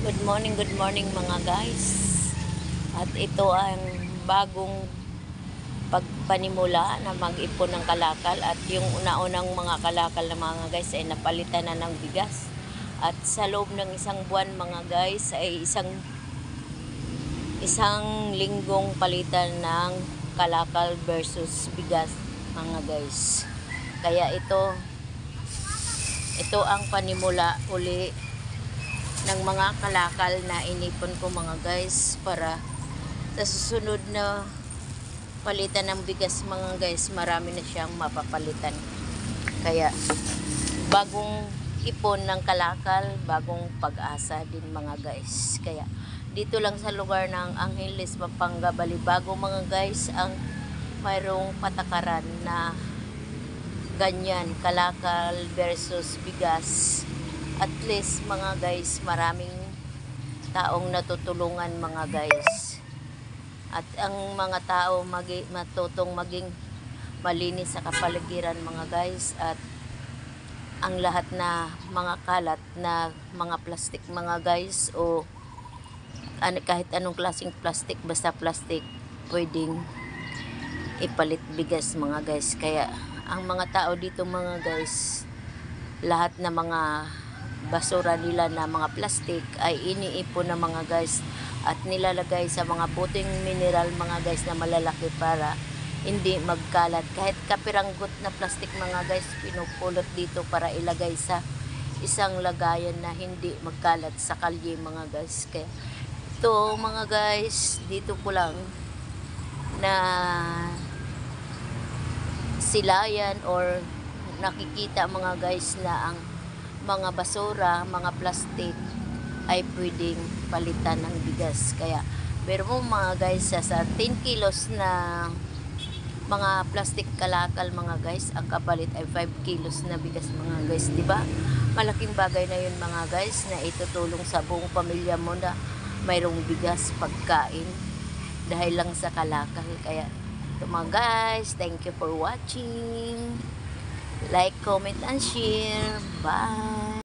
Good morning mga guys. At ito ang bagong pagpanimula na mag-ipon ng kalakal. At yung una-unang mga kalakal na mga guys ay napalitan na ng bigas. At sa loob ng isang buwan mga guys ay isang linggong palitan ng kalakal versus bigas mga guys. Kaya ito ang panimula uli ng mga kalakal na inipon ko mga guys, para sa susunod na palitan ng bigas mga guys, marami na siyang mapapalitan. Kaya bagong ipon ng kalakal, bagong pag-asa din mga guys. Kaya dito lang sa lugar ng Angeles, Pampanga, Balibago mga guys, ang mayroong patakaran na ganyan, kalakal versus bigas. At least mga guys, maraming taong natutulungan mga guys. At ang mga tao matutong maging malinis sa kapaligiran mga guys. At ang lahat na mga kalat na mga plastic mga guys, o kahit anong klaseng plastic, basta plastic, pwedeng ipalit bigas mga guys. Kaya ang mga tao dito mga guys, lahat na mga basura nila na mga plastic ay iniipon na mga guys, at nilalagay sa mga buting mineral mga guys na malalaki para hindi magkalat. Kahit kapiranggot na plastic mga guys, pinupulot dito para ilagay sa isang lagayan na hindi magkalat sa kalye mga guys. Kaya ito mga guys, dito ko lang na silayan or nakikita mga guys na ang mga basura, mga plastic ay pwedeng palitan ng bigas. Kaya meron mo mga guys, sa 10 kilos na mga plastic kalakal mga guys, ang kapalit ay 5 kilos na bigas mga guys, di ba? Malaking bagay na yun mga guys, na itutulong sa buong pamilya mo na mayroong bigas, pagkain dahil lang sa kalakal. Kaya ito mga guys, thank you for watching. Like, comment, and share. Bye!